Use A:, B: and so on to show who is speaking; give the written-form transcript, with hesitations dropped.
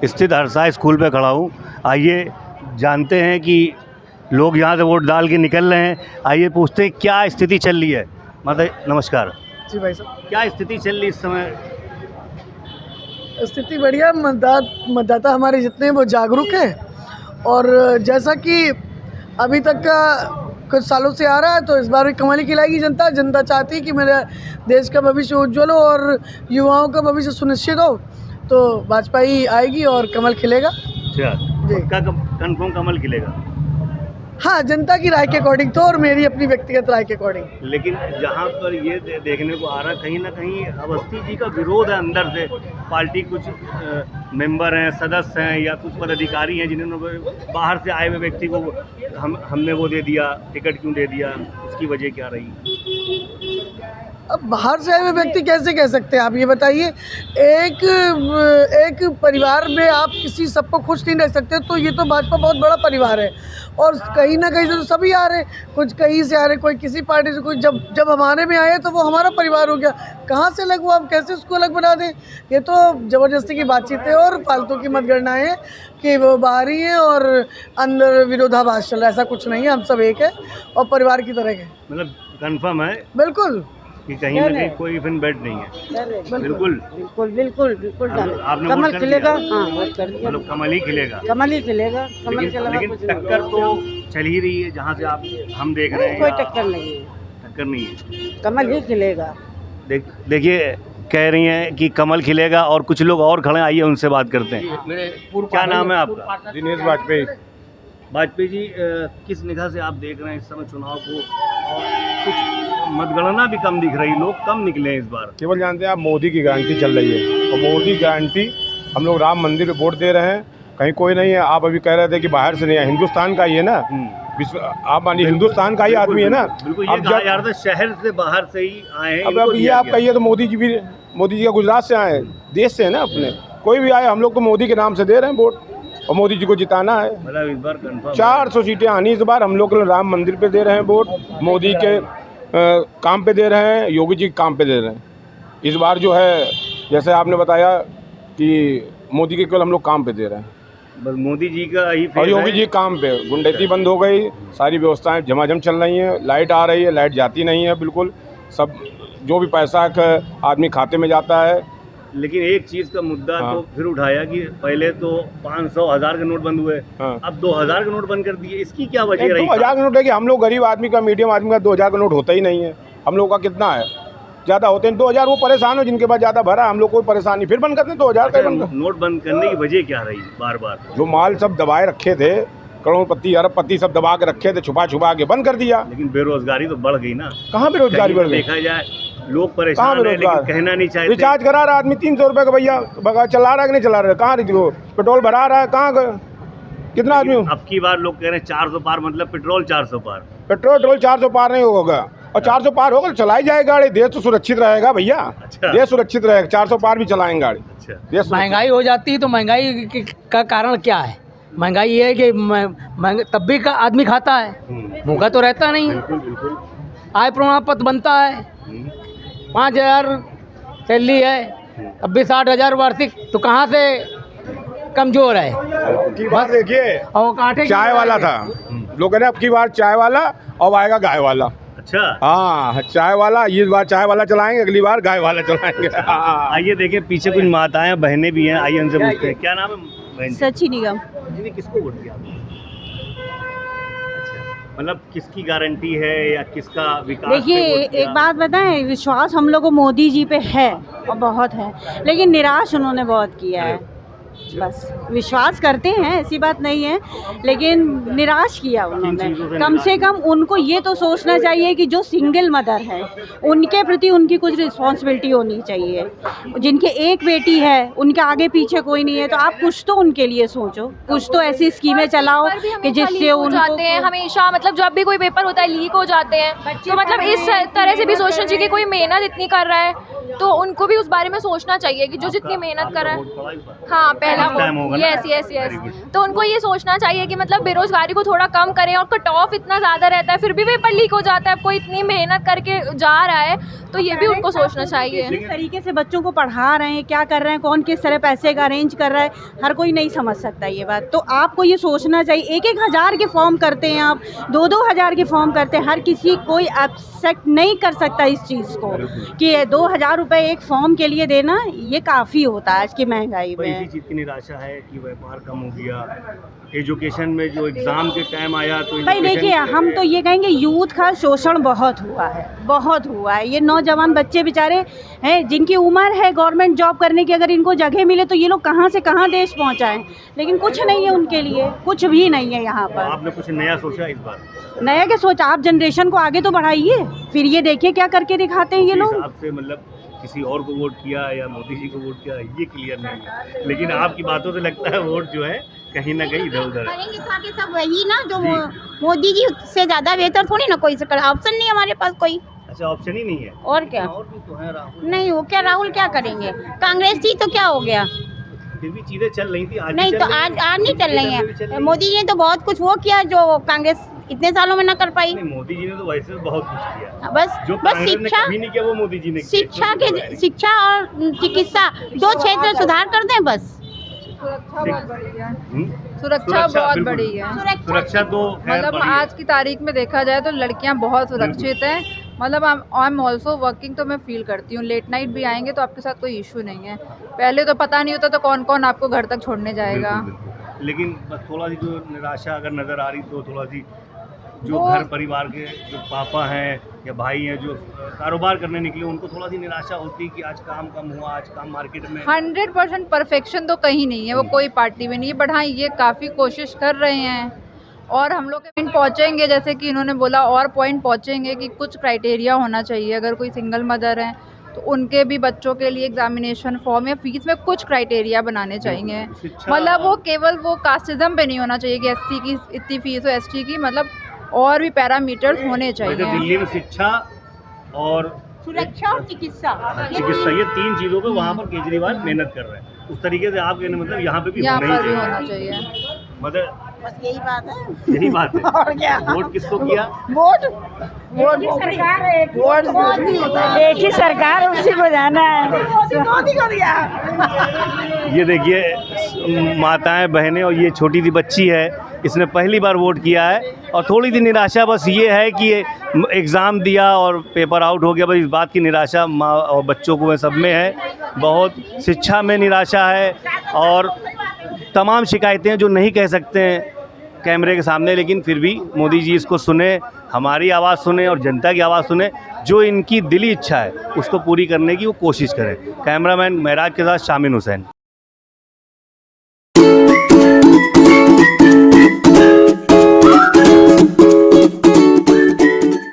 A: स्थित हरसाई स्कूल पे खड़ा हूँ। आइए जानते हैं कि लोग यहाँ से वोट डाल के निकल रहे हैं। आइए पूछते हैं क्या स्थिति चल रही है। माता नमस्कार
B: जी भाई साहब,
A: क्या स्थिति चल रही इस समय?
B: स्थिति बढ़िया। मतदाता हमारे जितने हैं वो जागरूक हैं और जैसा कि अभी तक का कुछ सालों से आ रहा है, तो इस बार भी कमल ही खिलाएगी जनता। जनता चाहती है कि मेरे देश का भविष्य उज्ज्वल हो और युवाओं का भविष्य सुनिश्चित हो, तो भाजपा ही आएगी और कमल खिलेगा।
A: अच्छा
B: जी।
A: क्या कंफर्म कमल खिलेगा?
B: हाँ, जनता की राय के अकॉर्डिंग तो, और मेरी अपनी व्यक्तिगत राय के अकॉर्डिंग।
A: लेकिन जहाँ पर ये देखने को आ रहा है कहीं ना कहीं अवस्थी जी का विरोध है अंदर से। पार्टी कुछ मेंबर हैं, सदस्य हैं या कुछ पदाधिकारी हैं जिन्होंने बाहर से आए हुए व्यक्ति को हमने वो दे दिया, टिकट क्यों दे दिया, उसकी वजह क्या रही?
B: अब बाहर से आए हुए व्यक्ति कैसे कह सकते हैं आप ये बताइए। एक परिवार में आप किसी सबको खुश नहीं रह सकते, तो ये तो भाजपा बहुत बड़ा परिवार है और कहीं ना कहीं से तो सभी आ रहे, कुछ कहीं से आ रहे, कोई किसी पार्टी से, कोई जब हमारे में आए तो वो हमारा परिवार हो गया। कहाँ से अलग हुआ, हम कैसे उसको अलग बना दें? ये तो ज़बरदस्ती की बातचीत है और फालतू की मतगणनाएँ हैं कि वो बाहर ही हैं और अंदर विरोधाभास चल रहा है। ऐसा कुछ नहीं है, हम सब एक है और परिवार की तरह के।
A: मतलब कंफर्म है
B: बिल्कुल
A: कि कहीं ना कहीं कोई इवन बेड नहीं है? बिल्कुल
C: बिल्कुल बिल्कुल बिल्कुल
A: आपने
C: कमल
A: वोट कर
C: खिलेगा।
A: दिया?
C: हाँ, वोट कर दिया।
A: मतलब कमल ही खिलेगा?
C: कमल ही खिलेगा, कमल के अलावा
A: लेकिन
C: कुछ नहीं।
A: टक्कर तो चल ही रही है जहाँ से हम देख रहे हैं।
C: कोई टक्कर नहीं है,
A: टक्कर नहीं है,
C: कमल ही खिलेगा।
A: देखिए कह रही हैं कि कमल खिलेगा और कुछ लोग और खड़े हैं। आइए उनसे बात करते हैं। क्या नाम है आपका?
D: दिनेश वाजपेयी।
A: वाजपेयी जी, किस निगाह से आप देख रहे हैं इस समय चुनाव को? और कुछ मतगणना भी कम दिख रही, लोग कम निकले हैं इस बार।
D: केवल जानते हैं आप, मोदी की गारंटी चल रही है और मोदी की गारंटी हम लोग राम मंदिर पे वोट दे रहे हैं, कहीं कोई नहीं है। आप अभी कह रहे थे कि बाहर से नहीं है, हिंदुस्तान का ही है ना, विश्व आप मानिए हिंदुस्तान का ही आदमी है ना।
A: बिल्कुल, ये कहा जा रहा था शहर से बाहर से ही आए हैं।
D: अब ये आप कहिए तो मोदी जी का गुजरात से आए हैं, देश से है ना अपने। कोई भी आए, हम लोग तो मोदी के नाम से दे रहे हैं वोट और मोदी जी को जिताना है।
A: मतलब इस बार कंफर्म
D: 400 सीटें आनी इस बार। हम लोग राम मंदिर पे दे रहे हैं वोट, मोदी के काम पे दे रहे हैं, योगी जी के काम पे दे रहे हैं। इस बार जो है जैसे आपने बताया कि मोदी के केवल हम लोग काम पे दे रहे हैं,
A: बस मोदी जी का ही
D: और योगी जी काम पे। गुंडैती बंद हो गई, सारी व्यवस्थाएं झमाझम चल रही हैं, लाइट आ रही है, लाइट जाती नहीं है बिल्कुल। सब जो भी पैसा आदमी खाते में जाता है।
A: लेकिन एक चीज़ का मुद्दा तो फिर उठाया कि पहले तो 500 1000 के नोट बंद हुए, अब 2000 के नोट बंद कर दिए। इसकी क्या वजह रही?
D: 2000 का नोट है कि हम लोग गरीब आदमी का, मीडियम आदमी का 2000 का नोट होता ही नहीं है। हम लोग का कितना है, ज़्यादा होते हैं 2000। वो परेशान हो जिनके पास ज़्यादा भरा, हम लोग कोई परेशानी फिर बंद करते हैं 2000 का बंद।
A: नोट बंद करने की वजह क्या रही? बार बार
D: जो माल सब दबाए रखे थे, करोड़पति अरबपति सब दबा के रखे थे, छुपा के बंद कर दिया।
A: लेकिन बेरोजगारी तो बढ़ गई ना।
D: कहाँ बेरोजगारी बढ़ गई?
A: देखा जाए लोग परेशान है, लेकिन कहना नहीं चाहते।
D: रिचार्ज करा रहा आदमी 300 रुपये का, भैया चला रहा है कि नहीं चला रहा है? कहाँ रही? पेट्रोल भरा रहा है, कहाँ कितना आदमी?
A: अब की बार लोग कह रहे हैं 400 पार, मतलब पेट्रोल 400 पार।
D: पेट्रोल 400 पार नहीं होगा, और 400 पार होगा तो चलाई जाए गाड़ी। देश तो सुरक्षित रहेगा भैया।
A: अच्छा।
D: देश सुरक्षित रहेगा, 400 पार भी चलाएंगे गाड़ी।
A: अच्छा।
E: महंगाई हो जाती है तो महंगाई का कारण क्या है? महंगाई ये है कि तब भी का आदमी खाता है, भूखा तो रहता नहीं।
A: बिल्कुल।
E: आय प्रमाण पत्र बनता है, 5000 सैलरी है, अब भी 60,000 वार्षिक, तो कहाँ से कमजोर है?
D: की बात देखिए,
E: और कांटे
D: चाय वाला था, लोग कह रहे अब की बार चाय वाला, अब आएगा गाय वाला।
A: अच्छा।
D: हाँ, चाय वाला, इस बार चाय वाला चलाएंगे, अगली बार गाय वाला चलाएंगे।
A: आइए देखें, पीछे कुछ माताएं बहनें भी हैं, आइए उनसे पूछते हैं। क्या नाम है बहन?
F: सची निगम।
A: किसको वोट दिया आपने? अच्छा, मतलब किसकी गारंटी है या किसका विकास?
F: देखिए, एक बात बताएं, विश्वास हम लोग को मोदी जी पे है और बहुत है, लेकिन निराश उन्होंने बहुत किया है। बस विश्वास करते हैं, ऐसी बात नहीं है, लेकिन निराश किया उन्होंने। कम से कम उनको ये तो सोचना चाहिए कि जो सिंगल मदर है उनके प्रति उनकी कुछ रिस्पॉन्सिबिलिटी होनी चाहिए। जिनके एक बेटी है, उनके आगे पीछे कोई नहीं है, तो आप कुछ तो उनके लिए सोचो, कुछ तो ऐसी स्कीमें चलाओ कि जिससे उनको
G: जाते हैं हमेशा, मतलब जब भी कोई पेपर होता है लीक हो जाते हैं, तो मतलब इस तरह से भी सोचना चाहिए कि कोई मेहनत इतनी कर रहा है तो उनको भी उस बारे में सोचना चाहिए कि जो जितनी मेहनत कर रहा है। हाँ, पहला
A: फर्स्ट टाइम होगा ना?
G: Yes yes yes.
A: Very good.
G: तो उनको ये सोचना चाहिए कि मतलब बेरोजगारी को थोड़ा कम करें, और कट ऑफ इतना ज़्यादा रहता है फिर भी पेपर लीक हो जाता है, कोई इतनी मेहनत करके जा रहा है, तो ये भी उनको सोचना चाहिए।
F: किस तरीके से बच्चों को पढ़ा रहे हैं, क्या कर रहे हैं, कौन किस तरह पैसे का अरेंज कर रहा है, हर कोई नहीं समझ सकता ये बात। तो आपको ये सोचना चाहिए, 1-1 हज़ार के फॉर्म करते हैं आप, 2-2 हज़ार के फॉर्म करते हैं, हर किसी कोई एक्सेप्ट नहीं कर सकता इस चीज़ को कि 2,000 रुपये एक फॉर्म के लिए देना ये काफ़ी होता है आज की महंगाई
A: भाई इसी
F: में।
A: चीज़ की निराशा है कि व्यापार कम हो गया, एजुकेशन में जो एग्ज़ाम के टाइम आया तो
F: भाई
A: education
F: देखिए, हम तो ये कहेंगे यूथ का शोषण बहुत हुआ है, बहुत हुआ है। ये नौजवान बच्चे बेचारे हैं जिनकी उम्र है गवर्नमेंट जॉब करने की, अगर इनको जगह मिले तो ये लोग कहाँ से कहाँ देश पहुँचाएं, लेकिन कुछ नहीं है उनके लिए, कुछ भी नहीं है यहाँ पर।
A: आपने कुछ नया सोचा इस बार?
F: नया क्या सोचा, आप जनरेशन को आगे तो बढ़ाइए, फिर ये देखिए क्या करके दिखाते हैं ये
A: इस
F: लोग।
A: हिसाब से मतलब किसी और को वोट किया या मोदी जी को वोट किया ये क्लियर नहीं है, लेकिन आपकी बातों से लगता है वोट जो है कहीं ना कहीं इधर उधर है।
H: करेंगे तो आगे सब वही ना जो मोदी जी से ज़्यादा बेहतर थोड़ी ना कोई ऑप्शन नहीं है हमारे पास कोई।
A: अच्छा, ऑप्शन ही नहीं है?
H: और क्या,
A: और भी तो है राहुल।
H: नहीं हो क्या, राहुल क्या करेंगे, कांग्रेस थी तो क्या हो गया,
A: फिर भी चीजें चल रही थी, आज
H: नहीं
A: भी
H: तो
A: चल रही
H: आज
A: हैं।
H: आज नहीं चल रही
A: भी चल
H: है। मोदी जी ने तो बहुत कुछ वो किया जो कांग्रेस इतने सालों में ना कर पाई।
A: नहीं, मोदी जी ने तो वैसे बहुत कुछ किया,
H: बस
A: जो
H: बस
A: कांग्रेस ने
H: शिक्षा,
A: कभी नहीं किया वो मोदी जी ने किया।
H: शिक्षा और चिकित्सा 2 क्षेत्र में सुधार कर दें बस।
I: सुरक्षा बहुत
A: बिल्कुल।
I: बड़ी है।
A: सुरक्षा तो खैर
I: मतलब
A: बड़ी है।
I: आज की तारीख में देखा जाए तो लड़कियां बहुत सुरक्षित हैं। मतलब आई एम ऑल्सो वर्किंग, तो मैं फील करती हूँ लेट नाइट भी आएंगे तो आपके साथ कोई इशू नहीं है। पहले तो पता नहीं होता तो कौन कौन आपको घर तक छोड़ने जाएगा।
A: बिल्कुल, बिल्कुल। लेकिन बस थोड़ा सी जो निराशा अगर नज़र आ रही तो थोड़ा सी जो
I: वो-
A: घर परिवार के जो पापा हैं या भाई हैं जो कारोबार करने निकले उनको थोड़ा सी निराशा होती कि आज काम कम हुआ, आज काम मार्केट में
I: 100% परफेक्शन तो कहीं नहीं है, वो कोई पार्टी में नहीं है, बट हाँ ये काफ़ी कोशिश कर रहे हैं और हम लोग पॉइंट पहुँचेंगे, जैसे कि इन्होंने बोला और पॉइंट पहुँचेंगे कि कुछ क्राइटेरिया होना चाहिए। अगर कोई सिंगल मदर है तो उनके भी बच्चों के लिए एग्जामिनेशन फॉर्म या फीस में कुछ क्राइटेरिया बनाने चाहिए।
A: शिक्षा-
I: मतलब वो केवल वो कास्टिज्म पे नहीं होना चाहिए कि एससी की इतनी फीस हो, एसटी की, मतलब और भी पैरामीटर्स होने
A: जैसे
I: चाहिए।
A: दिल्ली में शिक्षा और
H: सुरक्षा और चिकित्सा,
A: चिकित्सा ये 3 चीज़ों पे वहाँ पर केजरीवाल मेहनत कर रहे हैं। उस तरीके से आप कहने मतलब यहाँ पे भी
I: यहाँ
A: होना
I: पर
A: ही
I: भी होना
A: चाहिए।
I: चाहिए।
A: मतलब
H: बस यही बात है।
A: यही बात है।
H: और क्या,
A: वोट किसको किया?
H: वोट
F: सरकार एक ही सरकार है, उसी को जाना है।
A: ये देखिए माताएं बहनें और ये छोटी सी बच्ची है, इसने पहली बार वोट किया है और थोड़ी सी निराशा बस ये है कि एग्ज़ाम दिया और पेपर आउट हो गया, बस इस बात की निराशा माँ और बच्चों को सब में है। बहुत शिक्षा में निराशा है और तमाम शिकायतें जो नहीं कह सकते हैं कैमरे के सामने, लेकिन फिर भी मोदी जी इसको सुने, हमारी आवाज़ सुने और जनता की आवाज़ सुने, जो इनकी दिली इच्छा है उसको पूरी करने की वो कोशिश करें। कैमरामैन महराज के साथ शामिन हुसैन।